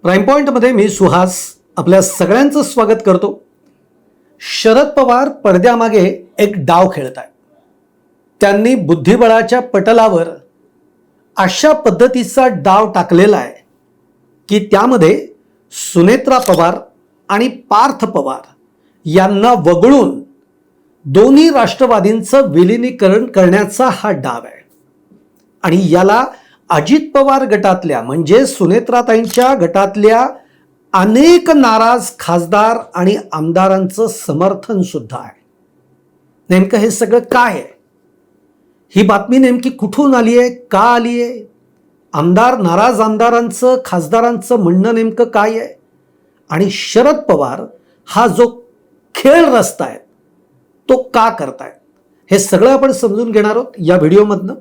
Prime पॉइंटमध्ये मी सुहास आपल्या सगळ्यांचं स्वागत करतो. शरद पवार पडद्यामागे एक डाव खेळत आहेत. त्यांनी बुद्धिबळाच्या पटलावर अशा पद्धतीचा डाव टाकलेला आहे की त्यामध्ये सुनेत्रा पवार आणि पार्थ पवार यांना वगळून दोन्ही राष्ट्रवादींचं विलिनीकरण करण्याचा हा डाव आहे. आणि याला अजित पवार गटातल्या म्हणजे सुनेत्राताईंच्या गटातल्या अनेक नाराज खासदार आणि आमदारांचं समर्थन सुद्धा आहे. नेमकं हे सगळं काय आहे? ही बातमी नेमकी कुठून आली आहे, का आली आहे? नाराज आमदारांचं खासदारांचं म्हणणं नेमकं काय आहे? आणि शरद पवार हा जो खेळ रचतायत तो का करतायत, हे सगळं आपण समजून घेणार आहोत या व्हिडिओमधनं.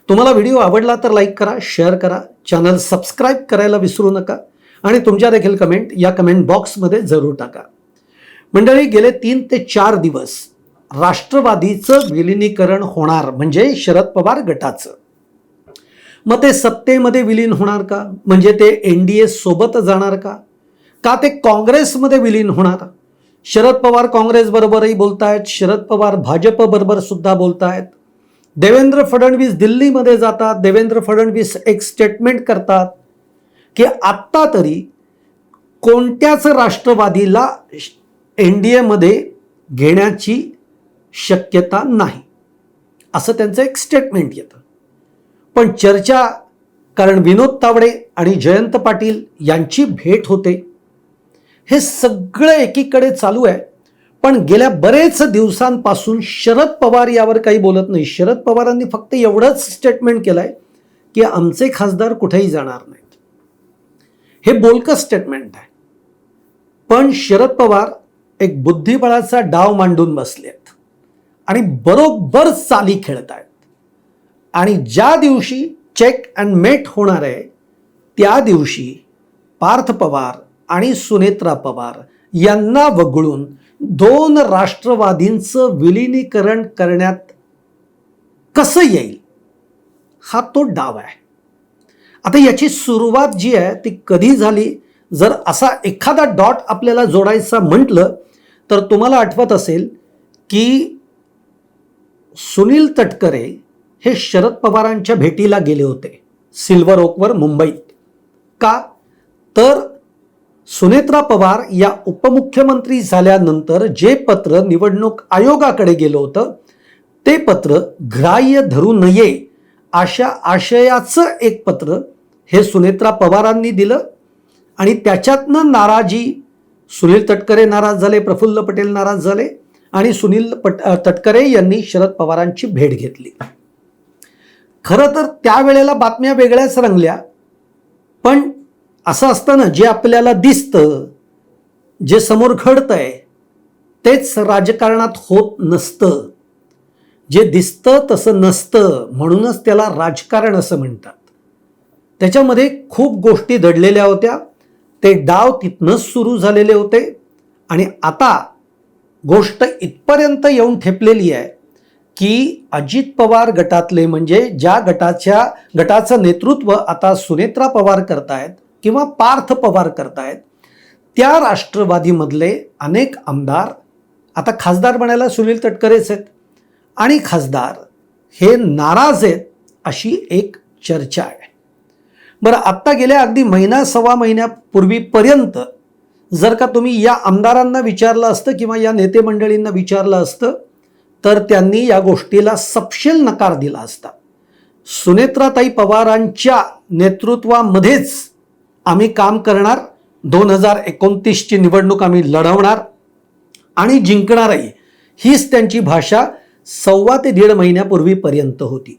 तुम्हाला व्हिडिओ आवडला तर लाईक करा, शेअर करा, चॅनल सबस्क्राईब करायला विसरू नका आणि तुमच्या देखील कमेंट या कमेंट बॉक्समध्ये जरूर टाका. मंडळी, गेले 3 ते 4 दिवस राष्ट्रवादीचं विलिनीकरण होणार म्हणजे शरद पवार गटाचं. मग ते सत्तेमध्ये विलीन होणार का, म्हणजे ते NDA सोबत जाणार का, का ते काँग्रेसमध्ये विलीन होणार? शरद पवार काँग्रेस बरोबरही बोलतायत, शरद पवार भाजप बरोबर सुद्धा बोलतायत. देवेंद्र फडणवीस दिल्लीमध्ये जातात, देवेंद्र फडणवीस एक स्टेटमेंट करतात की आत्ता तरी कोणत्याच राष्ट्रवादीला NDA मध्ये घेण्याची शक्यता नाही, असं त्यांचं एक स्टेटमेंट येतं. पण चर्चा, कारण विनोद तावडे आणि जयंत पाटील यांची भेट होते, हे सगळं एकीकडे चालू आहे. पण गेल्या बरेच दिवसांपासून शरद पवार यावर काही बोलत नाही. शरद पवारांनी फक्त एवढंच स्टेटमेंट केलंय की आमचे खासदार कुठेही जाणार नाहीत. हे बोलकं स्टेटमेंट आहे. पण शरद पवार एक बुद्धिबळाचा डाव मांडून बसले आहेत आणि बरोबर चाली खेळत आहेत. आणि ज्या दिवशी चेक अँड मेट होणार आहे त्या दिवशी पार्थ पवार आणि सुनेत्रा पवार यांना वगळून 2 राष्ट्रवादींचं विलिनीकरण करण्यात कसं येईल, हा तो डाव आहे. आता याची सुरुवात जी आहे ती कधी झाली, जर असा एखादा डॉट आपल्याला जोडायचा म्हटलं तर तुम्हाला आठवत असेल की सुनील तटकरे हे शरद पवारांच्या भेटीला गेले होते सिल्वर ओकवर मुंबईत. का तर सुनेत्रा पवार या उपमुख्यमंत्री झाल्यानंतर जे पत्र निवडणूक आयोगाकडे गेलं होतं ते पत्र ग्राह्य धरू नये अशा आशयाचं एक पत्र हे सुनेत्रा पवारांनी दिलं. आणि त्याच्यातनं नाराजी, सुनील तटकरे नाराज झाले, प्रफुल्ल पटेल नाराज झाले आणि सुनील तटकरे यांनी शरद पवारांची भेट घेतली. खरं तर त्यावेळेला बातम्या वेगळ्याच रंगल्या. पण असं असतं ना, जे आपल्याला दिसतं, जे समोर घडतंय तेच राजकारणात होत नसतं. जे दिसतं तसं नसतं, म्हणूनच त्याला राजकारण असं म्हणतात. त्याच्यामध्ये खूप गोष्टी दडलेल्या होत्या. ते डाव तिथनंच सुरू झालेले होते. आणि आता गोष्ट इथपर्यंत येऊन ठेपलेली आहे की अजित पवार गटातले, म्हणजे ज्या गटाचं नेतृत्व आता सुनेत्रा पवार करतायत किंवा पार्थ पवार करतायत, त्या राष्ट्रवादीमधले अनेक आमदार आता खासदार बनायला सुनील तटकरेच आहेत आणि खासदार हे नाराज आहेत अशी एक चर्चा आहे. बरं, आत्ता गेल्या अगदी सव्वा महिन्यापूर्वीपर्यंत जर का तुम्ही या आमदारांना विचारलं असतं किंवा या नेते मंडळींना विचारलं असतं तर त्यांनी या गोष्टीला सपशेल नकार दिला असता. सुनेत्राताई पवारांच्या नेतृत्वामध्येच आम्ही काम करणार, 2029ची निवडणूक आम्ही लढवणार आणि जिंकणारही, हीच त्यांची भाषा 1.25 ते 1.5 महिन्यापूर्वीपर्यंत होती.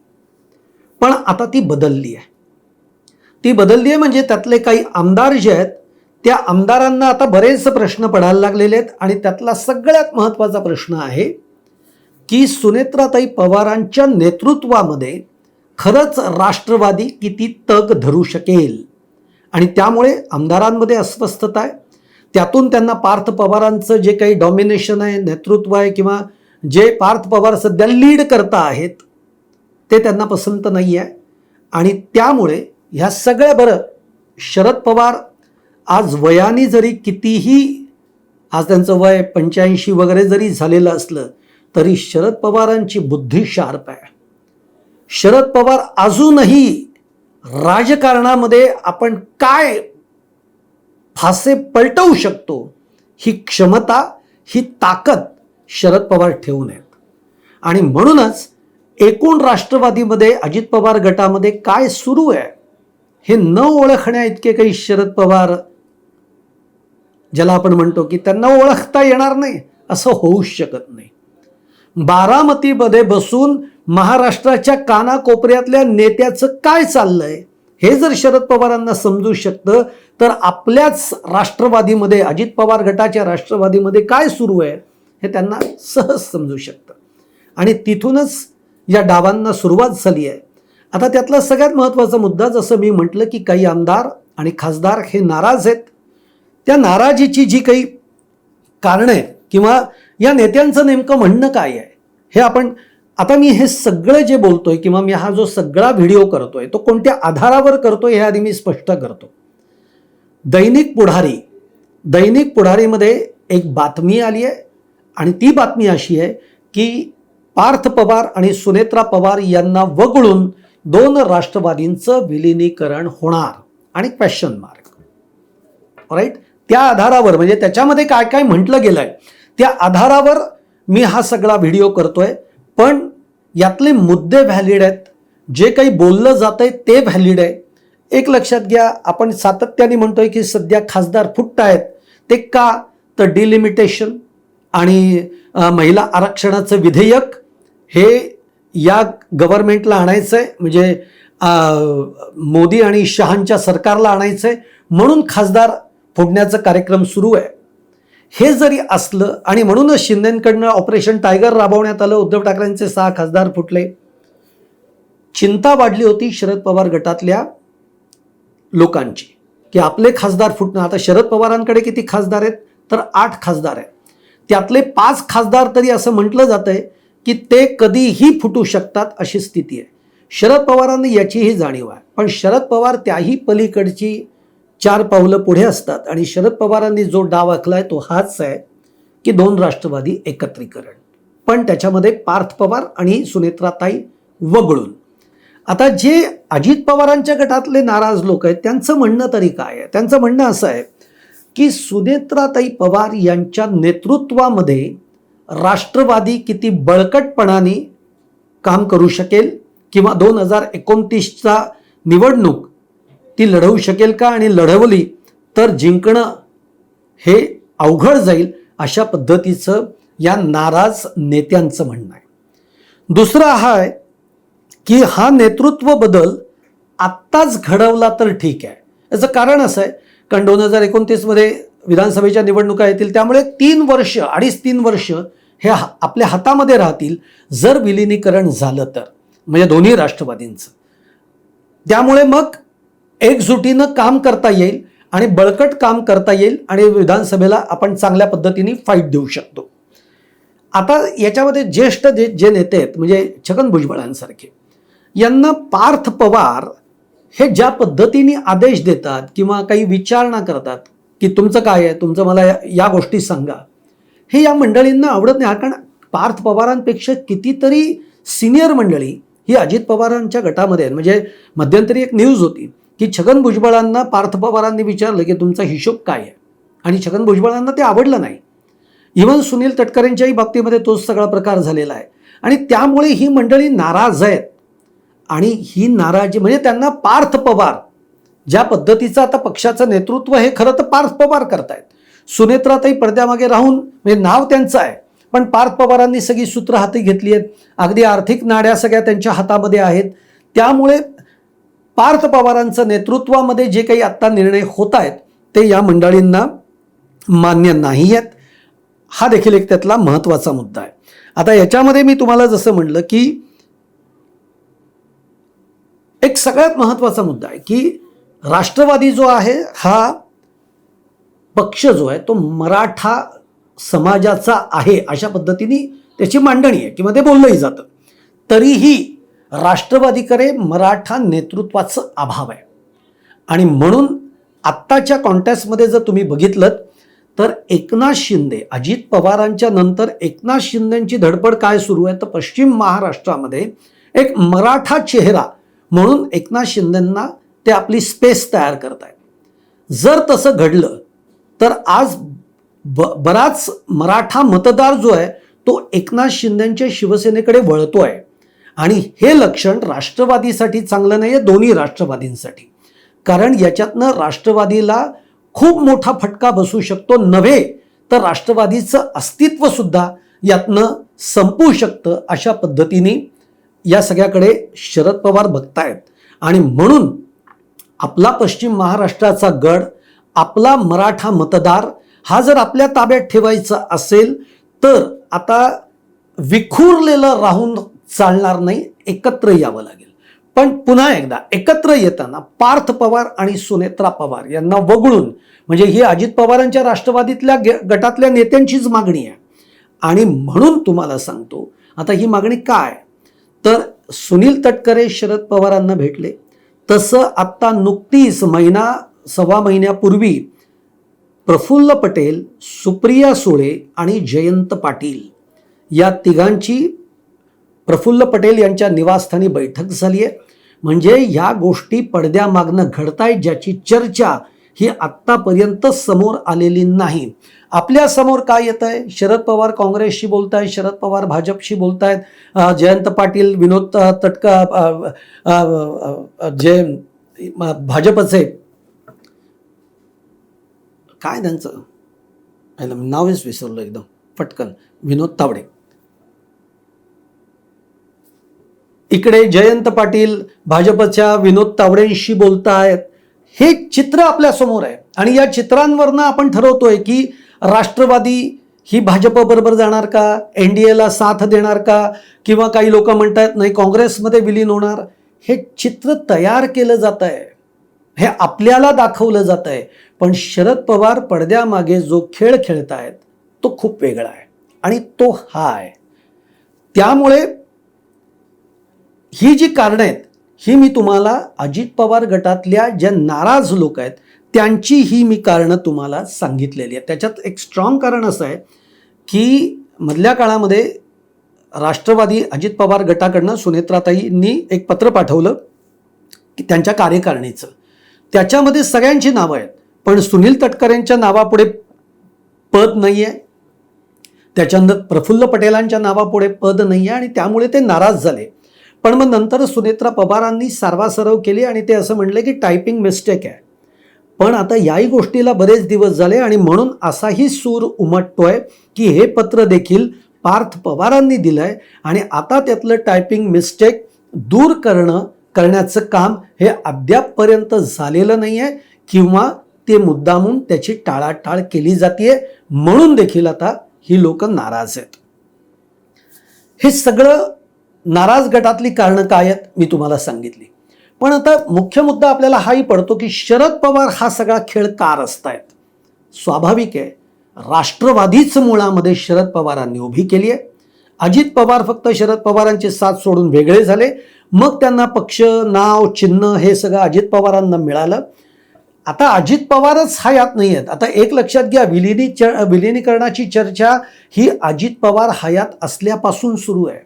पण आता ती बदलली आहे. ती बदलली आहे म्हणजे त्यातले काही आमदार जे आहेत त्या आमदारांना आता बरेच प्रश्न पडायला लागलेले आहेत. आणि त्यातला सगळ्यात महत्त्वाचा प्रश्न आहे की सुनेत्राताई पवारांच्या नेतृत्वामध्ये खरंच राष्ट्रवादी किती तग धरू शकेल. आणि त्यामुळे आमदारांमध्ये अस्वस्थता आहे. त्यातून त्यांना पार्थ पवारांचं जे काही डॉमिनेशन आहे, नेतृत्व आहे, किंवा जे पार्थ पवार सध्या लीड करता आहेत ते त्यांना पसंत नाही आहे. आणि त्यामुळे ह्या सगळ्या, बरं, शरद पवार आज वयाने जरी कितीही, आज त्यांचं वय 85 वगैरे जरी झालेलं असलं तरी शरद पवारांची बुद्धी शार्प आहे. शरद पवार अजूनही राजकारणामध्ये आपण काय फासे पलटवू शकतो ही क्षमता, ही ताकद शरद पवार ठेवून आहेत. आणि म्हणूनच एकूण राष्ट्रवादीमध्ये अजित पवार गटामध्ये काय सुरू आहे हे न ओळखण्या इतके काही शरद पवार, ज्याला आपण म्हणतो की त्यांना ओळखता येणार नाही, असं होऊच शकत नाही. बारामतीमध्ये बसून महाराष्ट्राच्या कानाकोपऱ्यातल्या नेत्याचं काय चाललंय हे जर शरद पवारांना समजू शकतं तर आपल्याच राष्ट्रवादीमध्ये, अजित पवार गटाच्या राष्ट्रवादीमध्ये काय सुरू आहे हे त्यांना सहज समजू शकतं. आणि तिथूनच या डावांना सुरुवात झाली आहे. आता त्यातला सगळ्यात महत्त्वाचा मुद्दा, जसं मी म्हटलं की काही आमदार आणि खासदार हे नाराज आहेत. त्या नाराजीची जी काही कारणं आहेत किंवा या नेत्यांचं नेमकं म्हणणं काय आहे हे आपण, आता मी हे सगळं जे बोलतोय किंवा मी हा जो सगळा व्हिडिओ करतोय तो कोणत्या आधारावर करतोय हे आधी मी स्पष्ट करतो. दैनिक पुढारीमध्ये एक बातमी आली आहे आणि ती बातमी अशी आहे की पार्थ पवार आणि सुनेत्रा पवार यांना वगळून 2 राष्ट्रवादींचं विलिनीकरण होणार आणि क्वेश्चन मार्क. राईट, त्या आधारावर, म्हणजे त्याच्यामध्ये काय काय म्हटलं गेलंय त्या आधारावर मी हा सगळा व्हिडिओ करतोय. पण यातले मुद्दे व्हॅलिड आहेत, जे काही बोललं जातंय ते व्हॅलिड आहे. एक लक्षात घ्या, आपण सातत्याने म्हणतोय की सध्या खासदार फुटत आहेत. ते का? तर डिलिमिटेशन आणि महिला आरक्षणाचं विधेयक हे या गव्हर्नमेंटला आणायचं आहे, म्हणजे मोदी आणि शहांच्या सरकारला आणायचं आहे, म्हणून खासदार फोडण्याचा कार्यक्रम सुरू आहे. हे जरी असलं आणि म्हणूनच शिंदेंकडनं ऑपरेशन टायगर राबवण्यात आलं, उद्धव ठाकरेंचे 6 खासदार फुटले. चिंता वाढली होती शरद पवार गटातल्या लोकांची की आपले खासदार फुटणं. आता शरद पवारांकडे किती खासदार आहेत तर 8 खासदार आहेत. त्यातले 5 खासदार तरी असं म्हटलं जातंय की ते कधीही फुटू शकतात अशी स्थिती आहे. शरद पवारांना याचीही जाणीव आहे, पण शरद पवार त्याही पलीकडची 4 पावलं पुढे असतात. आणि शरद पवारांनी जो डाव आखलाय तो हाच आहे की 2 राष्ट्रवादी एकत्रीकरण, पण त्याच्यामध्ये पार्थ पवार आणि सुनेत्राताई वगळून. आता जे अजित पवारांच्या गटातले नाराज लोक आहेत त्यांचं म्हणणं तरी काय आहे? त्यांचं म्हणणं असं आहे की सुनेत्राताई पवार यांच्या नेतृत्वामध्ये राष्ट्रवादी किती बळकटपणाने काम करू शकेल किंवा 2029चा निवडणूक ती लढवू शकेल का, आणि लढवली तर जिंकणं हे अवघड जाईल, अशा पद्धतीचं या नाराज नेत्यांचं म्हणणं आहे. दुसरं हा आहे की हा नेतृत्व बदल आत्ताच घडवला तर ठीक आहे. याचं कारण असं आहे कारण 2029मध्ये विधानसभेच्या निवडणुका येतील, त्यामुळे 3 वर्ष हे आपल्या हातामध्ये राहतील जर विलिनीकरण झालं तर, म्हणजे दोन्ही राष्ट्रवादींचं. त्यामुळे मग एकजुटीनं काम करता येईल आणि बळकट काम करता येईल आणि विधानसभेला आपण चांगल्या पद्धतीने फाईट देऊ शकतो. आता याच्यामध्ये ज्येष्ठ जे नेते आहेत म्हणजे छगन भुजबळांसारखे, यांना पार्थ पवार हे ज्या पद्धतीने आदेश देतात किंवा काही विचारणा करतात की तुमचं काय आहे, तुमचं मला या गोष्टी सांगा, हे या मंडळींना आवडत नाही. कारण पार्थ पवारांपेक्षा कितीतरी सिनियर मंडळी ही अजित पवारांच्या गटामध्ये आहेत. म्हणजे मध्यंतरी एक न्यूज होती की छगन भुजबळांना पार्थ पवारांनी विचारलं की तुमचा हिशोब काय आहे, आणि छगन भुजबळांना ते आवडलं नाही. इव्हन सुनील तटकरेंच्याही बाबतीमध्ये तोच सगळा प्रकार झालेला आहे. आणि त्यामुळे ही मंडळी नाराज आहेत. आणि ही नाराजी म्हणजे त्यांना पार्थ पवार ज्या पद्धतीचं आता पक्षाचं नेतृत्व हे खरं तर पार्थ पवार करतायत. सुनेत्राताई पडद्यामागे राहून, म्हणजे नाव त्यांचं आहे पण पार्थ पवारांनी सगळी सूत्र हाती घेतली आहेत. अगदी आर्थिक नाड्या सगळ्या त्यांच्या हातामध्ये आहेत. त्यामुळे पार्थ पवारांचं नेतृत्वामध्ये जे काही आत्ता निर्णय होत आहेत ते या मंडळींना मान्य नाही आहेत. हा देखील एक त्यातला महत्त्वाचा मुद्दा आहे. आता याच्यामध्ये मी तुम्हाला जसं म्हणलं की एक सगळ्यात महत्त्वाचा मुद्दा आहे की राष्ट्रवादी जो आहे हा पक्ष जो आहे तो मराठा समाजाचा आहे अशा पद्धतीने त्याची मांडणी आहे किंवा ते बोललंही जातं. तरीही राष्ट्रवादीकडे मराठा नेतृत्वाचं अभाव आहे आणि म्हणून आत्ताच्या कॉन्टेस्टमध्ये जर तुम्ही बघितलं तर एकनाथ शिंदे, अजित पवारांच्या नंतर एकनाथ शिंदेची धडपड काय सुरू आहे तर पश्चिम महाराष्ट्रामध्ये एक मराठा चेहरा म्हणून एकनाथ शिंदेंना ते आपली स्पेस तयार करत आहेत. जर तसं घडलं तर आज बराच मराठा मतदार जो आहे तो एकनाथ शिंदेच्या शिवसेनेकडे वळतोय आणि हे लक्षण राष्ट्रवादीसाठी चांगलं नाही आहे, दोन्ही राष्ट्रवादींसाठी. कारण याच्यातनं राष्ट्रवादीला खूप मोठा फटका बसू शकतो, नव्हे तर राष्ट्रवादीचं अस्तित्व सुद्धा यातनं संपू शकतं. अशा पद्धतीने या सगळ्याकडे शरद पवार बघतायत आणि म्हणून आपला पश्चिम महाराष्ट्राचा गड, आपला मराठा मतदार हा जर आपल्या ताब्यात ठेवायचा असेल तर आता विखुरलेलं राहून चालणार नाही, एकत्र यावं लागेल. पण पुन्हा एकदा एकत्र येताना पार्थ पवार आणि सुनेत्रा पवार यांना वगळून, म्हणजे ही अजित पवारांच्या राष्ट्रवादीतल्या गटातल्या नेत्यांचीच मागणी आहे. आणि म्हणून तुम्हाला सांगतो आता ही मागणी काय तर सुनील तटकरे शरद पवारांना भेटले, तसं आत्ता नुकतीच सव्वा महिन्यापूर्वी प्रफुल्ल पटेल, सुप्रिया सुळे आणि जयंत पाटील या तिघांची प्रफुल्ल पटेल यांच्या निवासस्थानी बैठक झाली आहे. म्हणजे ह्या गोष्टी पडद्यामागनं घडतायत ज्याची चर्चा ही आत्तापर्यंत समोर आलेली नाही. आपल्या समोर काय येत आहे, शरद पवार काँग्रेसशी बोलतायत, शरद पवार भाजपशी बोलतायत, जयंत पाटील, विनोद तटकरे जे भाजपचे काय त्यांचं नावच विसरलो एकदम पटकन, विनोद तावडे, इकडे जयंत पाटील भाजपच्या विनोद तावडेंशी बोलतायत. हे चित्र आपल्या समोर आहे आणि या चित्रांवरनं आपण ठरवतोय की राष्ट्रवादी ही भाजप बरोबर जाणार का, एनडीएला साथ देणार का, किंवा काही लोक म्हणतात नाही काँग्रेसमध्ये विलीन होणार. हे चित्र तयार केलं जात आहे, हे आपल्याला दाखवलं जात आहे. पण शरद पवार पडद्यामागे जो खेळ खेळतायत तो खूप वेगळा आहे आणि तो हा आहे. त्यामुळे ही जी कारणं आहेत ही मी तुम्हाला अजित पवार गटातल्या ज्या नाराज लोक आहेत त्यांची ही मी कारणं तुम्हाला सांगितलेली आहेत. त्याच्यात एक स्ट्रॉंग कारण असं आहे की मधल्या काळामध्ये राष्ट्रवादी अजित पवार गटाकडनं सुनेत्राताईंनी एक पत्र पाठवलं की त्यांच्या कार्यकारिणीचं, त्याच्यामध्ये सगळ्यांची नावं आहेत पण सुनील तटकरेंच्या नावापुढे पद नाही आहे, त्याच्यानंतर प्रफुल्ल पटेलांच्या नावापुढे पद नाही आहे आणि त्यामुळे ते नाराज झाले. पण मग नंतर सुनेत्रा पवारांनी सारवासारव केली आणि ते असं म्हणले की टायपिंग मिस्टेक आहे. पण आता याही गोष्टीला बरेच दिवस झाले आणि म्हणून असाही सूर उमटतोय की हे पत्र देखील पार्थ पवारांनी दिलंय आणि आता त्यातलं टायपिंग मिस्टेक दूर करण्याचं काम हे अद्यापपर्यंत झालेलं नाही आहे किंवा ते मुद्दामून त्याची टाळाटाळ केली जाते, म्हणून देखील आता ही लोक नाराज आहेत. हे सगळं नाराज गटातली कारणं काय आहेत मी तुम्हाला सांगितली. पण आता मुख्य मुद्दा आपल्याला हाही पडतो की शरद पवार हा सगळा खेळ का रचतायत. स्वाभाविक आहे, राष्ट्रवादीच मुळामध्ये शरद पवारांनी उभी केली आहे. अजित पवार फक्त शरद पवारांचे साथ सोडून वेगळे झाले, मग त्यांना पक्ष, नाव, चिन्ह हे सगळं अजित पवारांना मिळालं. आता अजित पवारच हयात नाही आहेत. आता एक लक्षात घ्या, विलिनीकरणाची चर्चा ही अजित पवार हयात असल्यापासून सुरू आहे.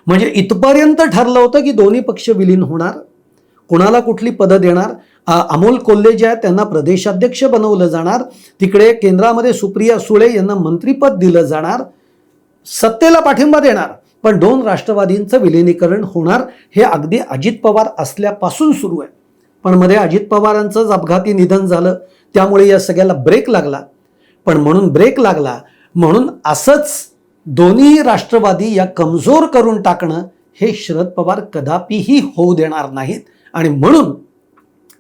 म्हणजे इथपर्यंत ठरलं होतं की दोन्ही पक्ष विलीन होणार, कोणाला कुठली पदं देणार. अमोल कोल्हे जे आहेत त्यांना प्रदेशाध्यक्ष बनवलं जाणार, तिकडे केंद्रामध्ये सुप्रिया सुळे यांना मंत्रिपद दिलं जाणार, सत्तेला पाठिंबा देणार, पण दोन राष्ट्रवादींचं विलिनीकरण होणार. हे अगदी अजित पवार असल्यापासून सुरू आहे. पण मध्ये अजित पवारांचंच अपघाती निधन झालं, त्यामुळे या सगळ्याला ब्रेक लागला. पण म्हणून ब्रेक लागला म्हणून असंच दोन्ही राष्ट्रवादी या कमजोर करून टाकणं हे शरद पवार कदापिही होऊ देणार नाहीत. आणि म्हणून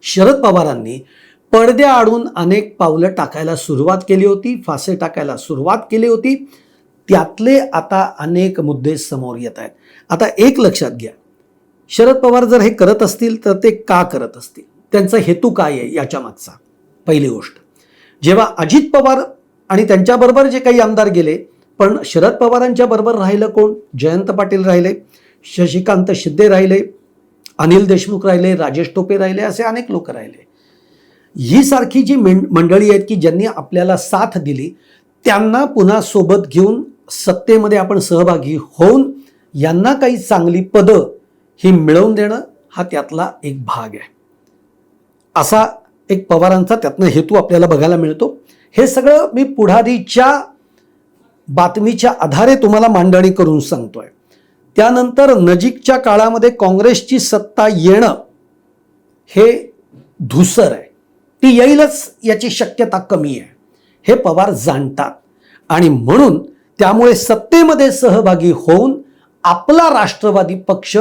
शरद पवारांनी पडद्याआडून अनेक पावलं टाकायला सुरुवात केली होती, फासे टाकायला सुरुवात केली होती. त्यातले आता अनेक मुद्दे समोर येत आहेत. आता एक लक्षात घ्या, शरद पवार जर हे करत असतील तर ते का करत असतील, त्यांचा हेतू काय आहे याच्या मागचा. पहिली गोष्ट, जेव्हा अजित पवार आणि त्यांच्याबरोबर जे काही आमदार गेले, पण शरद पवारांच्या बरोबर राहिलं कोण, जयंत पाटील राहिले, शशिकांत शिंदे राहिले, अनिल देशमुख राहिले, राजेश टोपे राहिले, असे अनेक लोक राहिले. ही सारखी जी मंडळी आहेत की ज्यांनी आपल्याला साथ दिली, त्यांना पुन्हा सोबत घेऊन सत्तेमध्ये आपण सहभागी होऊन यांना काही चांगली पदं ही मिळवून देणं हा त्यातला एक भाग आहे. असा एक पवारांचा त्यातनं हेतू आपल्याला बघायला मिळतो. हे सगळं मी पुढारीच्या बातमीच्या आधारे तुम्हाला मांडणी करून सांगतोय. त्यानंतर नजीकच्या काळामध्ये काँग्रेसची सत्ता येणं हे धूसर आहे, ती येईलच याची शक्यता कमी आहे, हे पवार जाणतात. आणि म्हणून त्यामुळे सत्तेमध्ये सहभागी होऊन आपला राष्ट्रवादी पक्ष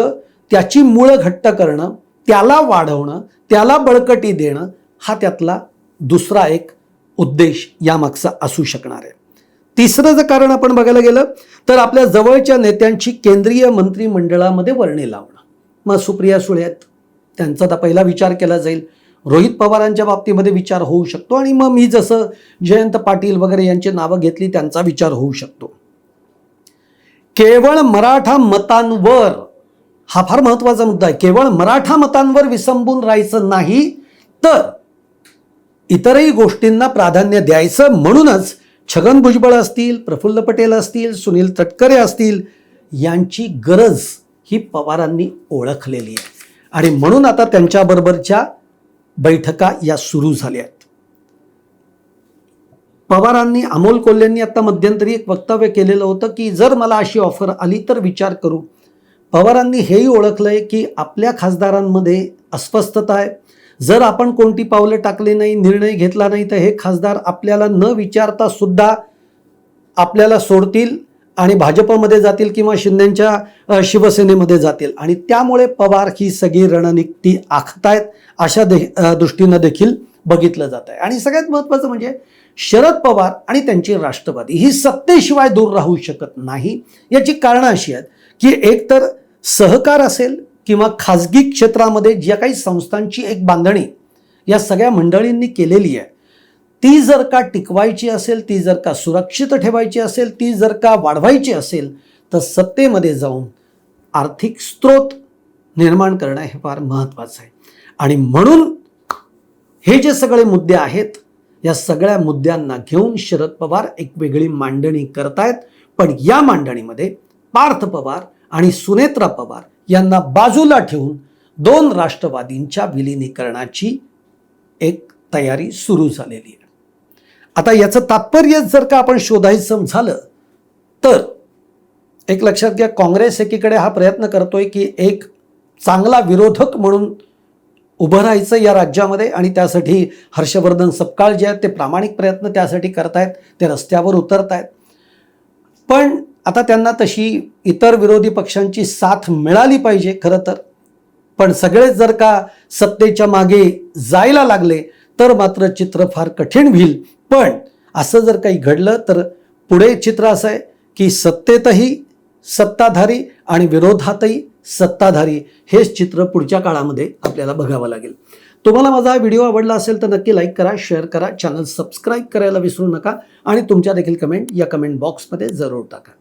त्याची मुळं घट्ट करणं, त्याला वाढवणं, त्याला बळकटी देणं हा त्यातला दुसरा एक उद्देश यामागचा असू शकणार आहे. तिसरं जर कारण आपण बघायला गेलं तर आपल्या जवळच्या नेत्यांची केंद्रीय मंत्रिमंडळामध्ये वर्णी लावणं. मग सुप्रिया सुळे आहेत, त्यांचा तर पहिला विचार केला जाईल. रोहित पवारांच्या बाबतीमध्ये विचार होऊ शकतो आणि मग मी जसं जयंत पाटील वगैरे यांची नावं घेतली त्यांचा विचार होऊ शकतो. केवळ मराठा मतांवर, हा फार महत्वाचा मुद्दा आहे, केवळ मराठा मतांवर विसंबून राहायचं नाही तर इतरही गोष्टींना प्राधान्य द्यायचं. म्हणूनच छगन भुजबळ असतील, प्रफुल्ल पटेल असतील, सुनील तटकरे असतील, यांची गरज ही पवारांनी ओळखलेली आहे आणि म्हणून आता त्यांच्याबरोबरच्या बैठका या सुरू झाल्या आहेत. पवारांनी, अमोल कोल्हेंनी आता मध्यंतरी एक वक्तव्य केलेलं होतं की जर मला अशी ऑफर आली तर विचार करू. पवारांनी हेही ओळखलंय की आपल्या खासदारांमध्ये अस्वस्थता आहे. जर आपण कोणती पावलं टाकली नाही, निर्णय घेतला नाही तर हे खासदार आपल्याला न विचारता सुद्धा आपल्याला सोडतील आणि भाजपमध्ये जातील किंवा शिंदेच्या शिवसेनेमध्ये जातील आणि त्यामुळे पवार ही सगळी रणनीती आखतायत अशा दृष्टीनं देखील बघितलं जात आहे. आणि सगळ्यात महत्त्वाचं म्हणजे शरद पवार आणि त्यांची राष्ट्रवादी ही सत्तेशिवाय दूर राहू शकत नाही. याची कारणं अशी आहेत की एकतर सहकार असेल किंवा खाजगी क्षेत्रामध्ये ज्या काही संस्थांची एक बांधणी या सगळ्या मंडळींनी केलेली आहे, ती जर का टिकवायची असेल, ती जर का सुरक्षित ठेवायची असेल, ती जर का वाढवायची असेल तर सत्तेमध्ये जाऊन आर्थिक स्रोत निर्माण करणं हे फार महत्त्वाचं आहे. आणि म्हणून हे जे सगळे मुद्दे आहेत, या सगळ्या मुद्द्यांना घेऊन शरद पवार एक वेगळी मांडणी करतायत. पण या मांडणीमध्ये पार्थ पवार आणि सुनेत्रा पवार यांना बाजूला ठेवून दोन राष्ट्रवादींच्या विलिनीकरणाची एक तयारी सुरू झालेली आहे. आता याचं तात्पर्य जर का आपण शोधायचं झालं तर एक लक्षात घ्या, काँग्रेस एकीकडे हा प्रयत्न करतोय की एक चांगला विरोधक म्हणून उभं राहायचं या राज्यामध्ये आणि त्यासाठी हर्षवर्धन सपकाळ जे आहेत ते प्रामाणिक प्रयत्न त्यासाठी करतायत, ते रस्त्यावर उतरतायत. पण आता त्यांना तशी इतर विरोधी पक्षांची साथ मिळाली पाहिजे खरं तर. पण सगळेच जर का सत्तेच्या मागे जायला लागले तर मात्र चित्र फार कठीण होईल. पण असं जर काही घडलं तर पुढे चित्र असं आहे की सत्तेतही सत्ताधारी आणि विरोधातही सत्ताधारी, हेच चित्र पुढच्या काळामध्ये आपल्याला बघावं लागेल. तुम्हाला माझा हा व्हिडिओ आवडला असेल तर नक्की लाईक करा, शेअर करा, चॅनल सबस्क्राईब करायला विसरू नका आणि तुमच्या देखील कमेंट या कमेंट बॉक्समध्ये जरूर टाका.